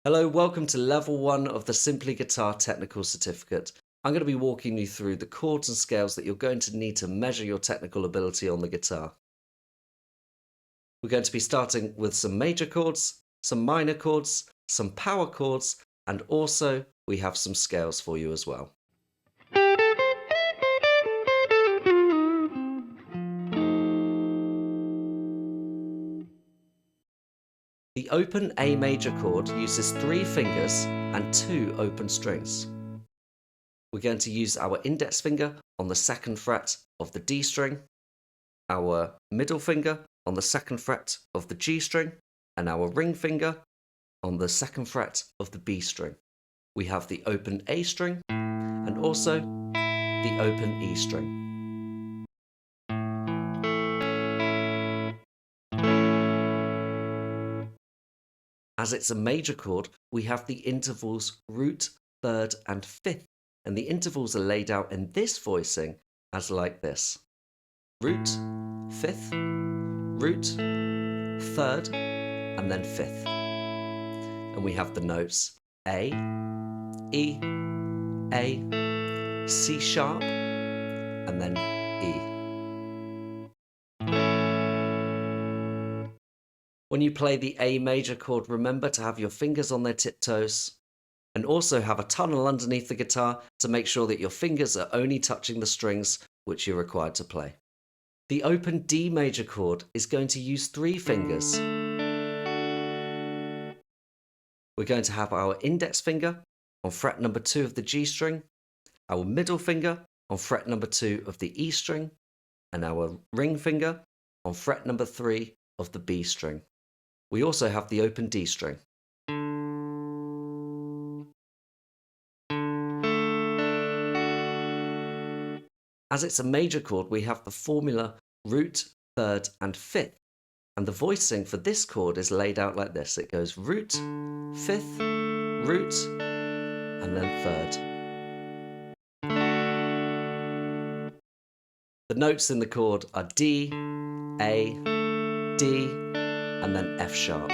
Hello, welcome to level 1 of the Simply Guitar Technical Certificate. I'm going to be walking you through the chords and scales that you're going to need to measure your technical ability on the guitar. We're going to be starting with some major chords, some minor chords, some power chords, and also we have some scales for you as well. The open A major chord uses 3 fingers and 2 open strings. We're going to use our index finger on the 2nd fret of the D string, our middle finger on the 2nd fret of the G string, and our ring finger on the 2nd fret of the B string. We have the open A string and also the open E string. As it's a major chord, we have the intervals root, third, and fifth, and the intervals are laid out in this voicing as like this: root, fifth, root, third, and then fifth. And we have the notes A, E, A, C sharp, and then E. When you play the A major chord, remember to have your fingers on their tiptoes and also have a tunnel underneath the guitar to make sure that your fingers are only touching the strings which you're required to play. The open D major chord is going to use 3 fingers. We're going to have our index finger on fret number 2 of the G string, our middle finger on fret number 2 of the E string, and our ring finger on fret number 3 of the B string. We also have the open D string. As it's a major chord, we have the formula root, third, and fifth. And the voicing for this chord is laid out like this. It goes root, fifth, root, and then third. The notes in the chord are D, A, D, and then F sharp.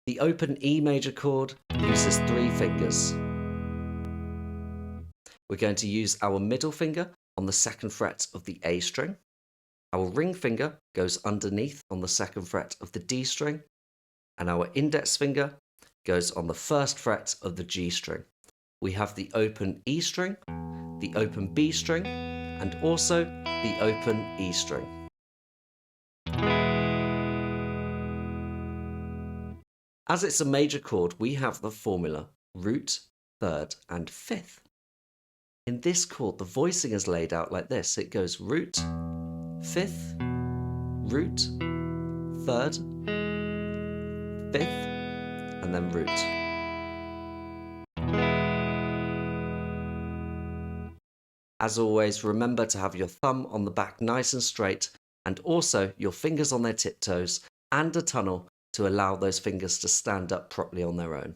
The open E major chord uses 3 fingers. We're going to use our middle finger on the 2nd fret of the A string. Our ring finger goes underneath on the 2nd fret of the D string. And our index finger goes on the 1st fret of the G string. We have the open E string, the open B string, and also the open E string. As it's a major chord, we have the formula root, third, and fifth. In this chord, the voicing is laid out like this. It goes root, fifth, root, third, fifth, and then root. As always, remember to have your thumb on the back nice and straight, and also your fingers on their tiptoes, and a tunnel to allow those fingers to stand up properly on their own.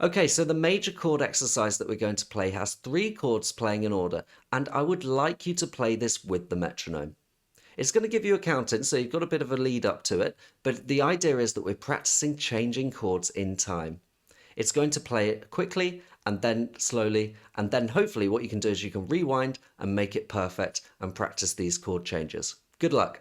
Okay, so the major chord exercise that we're going to play has 3 chords playing in order, and I would like you to play this with the metronome. It's going to give you a count-in, so you've got a bit of a lead up to it, but the idea is that we're practicing changing chords in time. It's going to play it quickly and then slowly, and then hopefully what you can do is you can rewind and make it perfect and practice these chord changes. Good luck.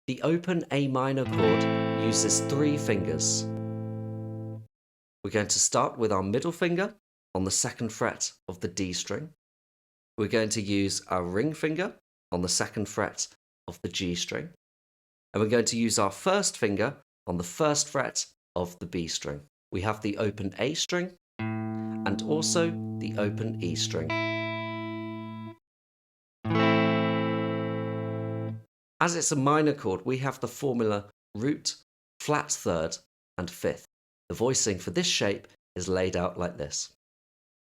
The open A minor chord uses 3 fingers. We're going to start with our middle finger on the 2nd fret of the D string. We're going to use our ring finger on the 2nd fret of the G string. And we're going to use our 1st finger on the 1st fret of the B string. We have the open A string and also the open E string. As it's a minor chord, we have the formula root, flat 3rd, and 5th. The voicing for this shape is laid out like this.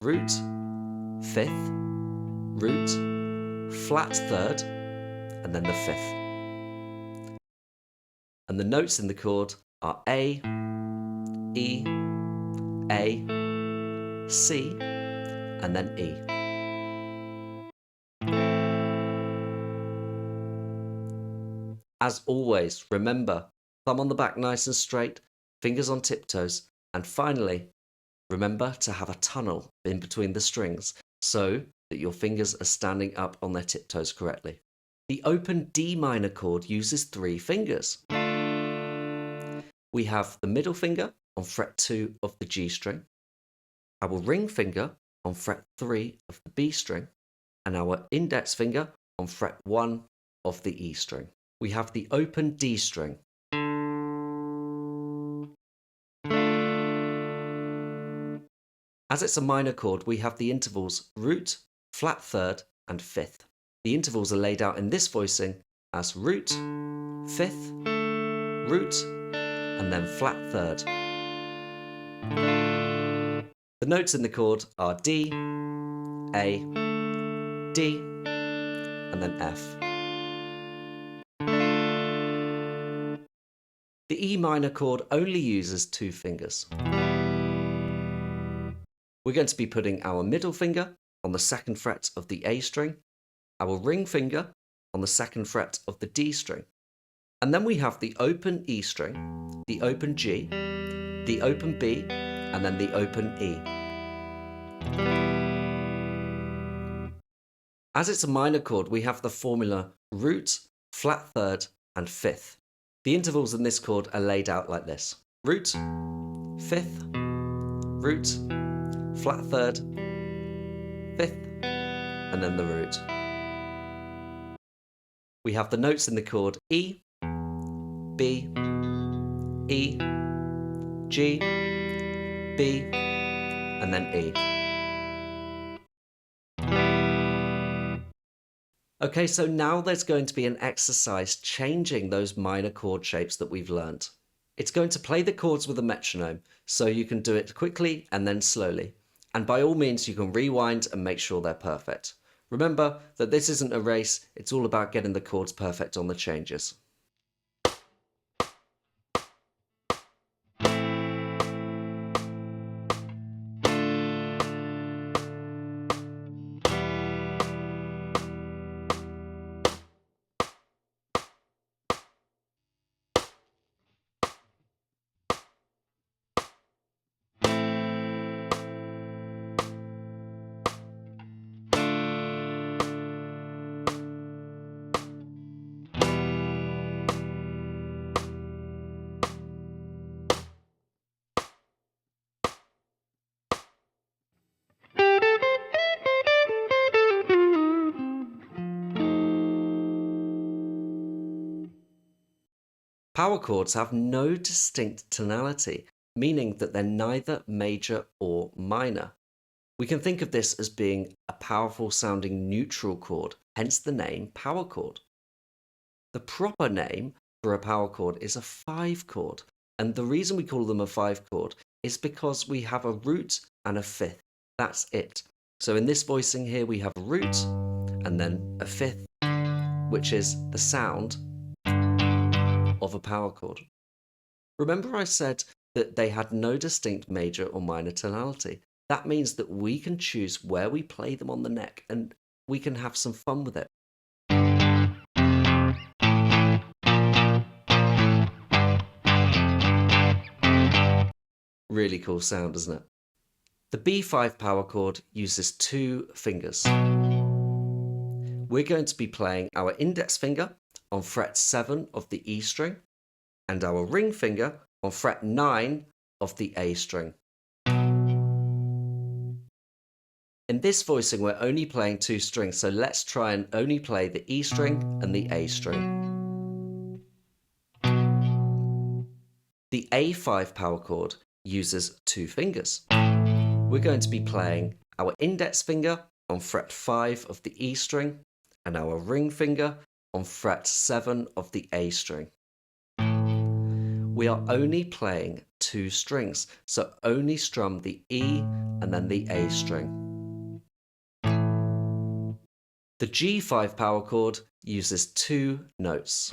Root, 5th, root, flat 3rd, and then the 5th. And the notes in the chord are A, E, A, C, and then E. As always, remember, thumb on the back nice and straight, fingers on tiptoes, and finally, remember to have a tunnel in between the strings so that your fingers are standing up on their tiptoes correctly. The open D minor chord uses 3 fingers. We have the middle finger on fret 2 of the G string, our ring finger on fret 3 of the B string, and our index finger on fret 1 of the E string. We have the open D string. As it's a minor chord, we have the intervals root, flat 3rd, and 5th. The intervals are laid out in this voicing as root, 5th, root, and then flat 3rd. The notes in the chord are D, A, D, and then F. The E minor chord only uses 2 fingers. We're going to be putting our middle finger on the 2nd fret of the A string, our ring finger on the 2nd fret of the D string, and then we have the open E string, the open G, the open B, and then the open E. As it's a minor chord, we have the formula root, flat 3rd, and 5th. The intervals in this chord are laid out like this. Root, 5th, root, flat 3rd, 5th, and then the root. We have the notes in the chord E, B, E, G, B, and then E. Okay, so now there's going to be an exercise changing those minor chord shapes that we've learnt. It's going to play the chords with a metronome, so you can do it quickly and then slowly. And by all means, you can rewind and make sure they're perfect. Remember that this isn't a race, it's all about getting the chords perfect on the changes. Power chords have no distinct tonality, meaning that they're neither major or minor. We can think of this as being a powerful sounding neutral chord, hence the name power chord. The proper name for a power chord is a 5 chord, and the reason we call them a 5 chord is because we have a root and a 5th. That's it. So in this voicing here we have a root and then a 5th, which is the sound of a power chord. Remember I said that they had no distinct major or minor tonality. That means that we can choose where we play them on the neck and we can have some fun with it. Really cool sound, isn't it? The B5 power chord uses 2 fingers. We're going to be playing our index finger on fret 7 of the E string and our ring finger on fret 9 of the A string. In this voicing, we're only playing 2 strings, so let's try and only play the E string and the A string. The A5 power chord uses 2 fingers. We're going to be playing our index finger on fret 5 of the E string and our ring finger on fret 7 of the A string. We are only playing 2 strings, so only strum the E and then the A string. The G5 power chord uses 2 notes.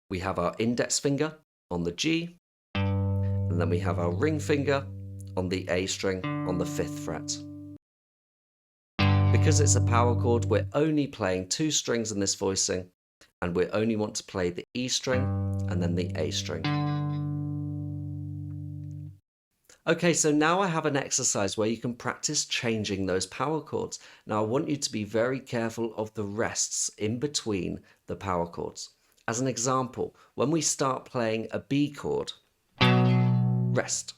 We have our index finger on the G, and then we have our ring finger on the A string on the 5th fret. Because it's a power chord, we're only playing 2 strings in this voicing, and we only want to play the E string and then the A string. Okay, so now I have an exercise where you can practice changing those power chords. Now I want you to be very careful of the rests in between the power chords. As an example, when we start playing a B chord, rest,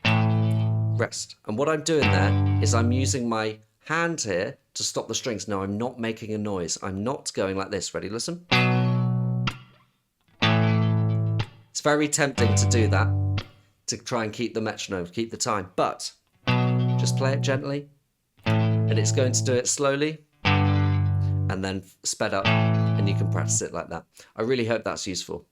rest. And what I'm doing there is I'm using my hand here to stop the strings. Now I'm not making a noise. I'm not going like this. Ready, listen. It's very tempting to do that, to try and keep the metronome, keep the time, but just play it gently, and it's going to do it slowly and then sped up, and you can practice it like that. I really hope that's useful.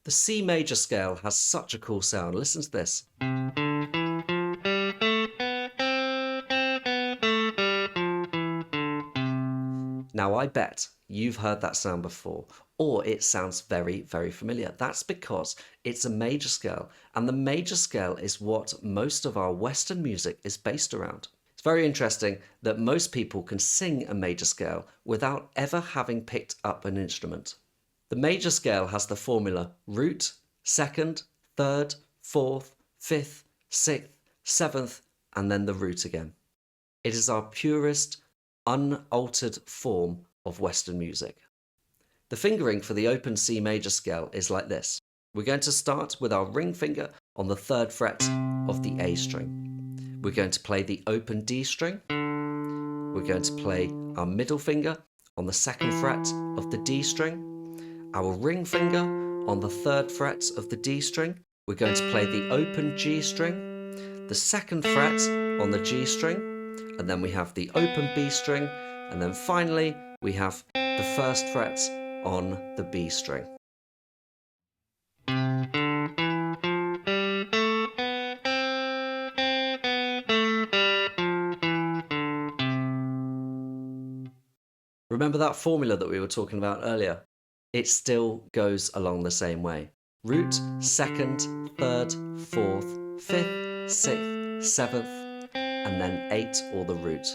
The C major scale has such a cool sound. Listen to this. Now I bet you've heard that sound before, or it sounds very, very familiar. That's because it's a major scale, and the major scale is what most of our Western music is based around. It's very interesting that most people can sing a major scale without ever having picked up an instrument. The major scale has the formula root, 2nd, 3rd, 4th, 5th, 6th, 7th, and then the root again. It is our purest, unaltered form of Western music. The fingering for the open C major scale is like this. We're going to start with our ring finger on the 3rd fret of the A string. We're going to play the open D string. We're going to play our middle finger on the 2nd fret of the D string. Our ring finger on the 3rd fret of the D string. We're going to play the open G string, the 2nd fret on the G string, and then we have the open B string, and then finally we have the 1st fret on the B string. Remember that formula that we were talking about earlier? It still goes along the same way. Root, 2nd, 3rd, 4th, 5th, 6th, 7th, and then 8 or the root.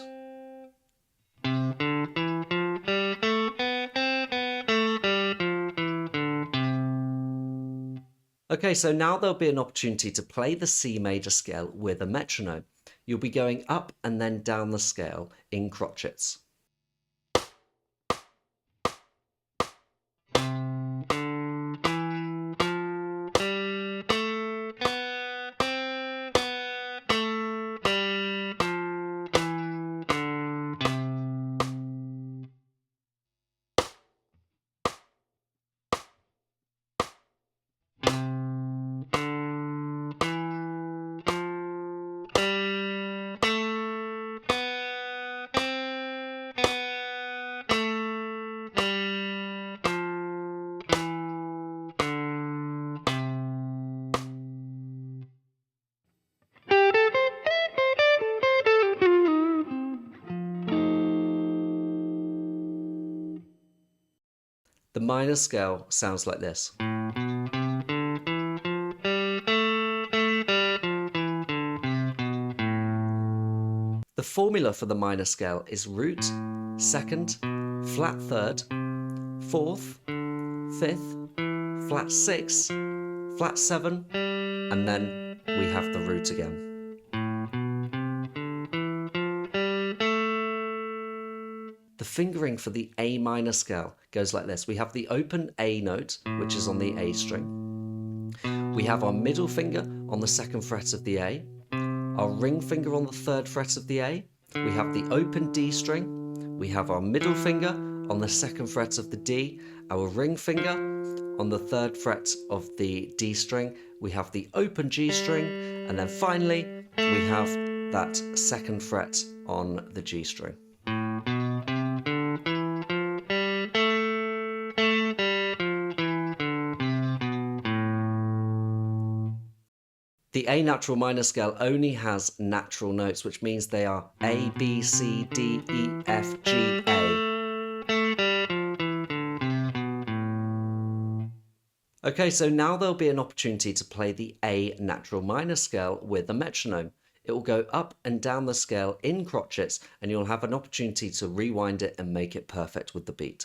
Okay, so now there'll be an opportunity to play the C major scale with a metronome. You'll be going up and then down the scale in crotchets. minor scale sounds like this. The formula for the minor scale is root, second, flat third, fourth, fifth, flat six, flat seven, and then we have the root again. The fingering for the A minor scale goes like this. We have the open A note, which is on the A string. We have our middle finger on the second fret of the A, our ring finger on the third fret of the A. We have the open D string. We have our middle finger on the second fret of the D, our ring finger on the third fret of the D string. We have the open G string, and then finally we have that second fret on the G string. The A natural minor scale only has natural notes, which means they are A, B, C, D, E, F, G, A. Okay, so now there'll be an opportunity to play the A natural minor scale with a metronome. It will go up and down the scale in crotchets, and you'll have an opportunity to rewind it and make it perfect with the beat.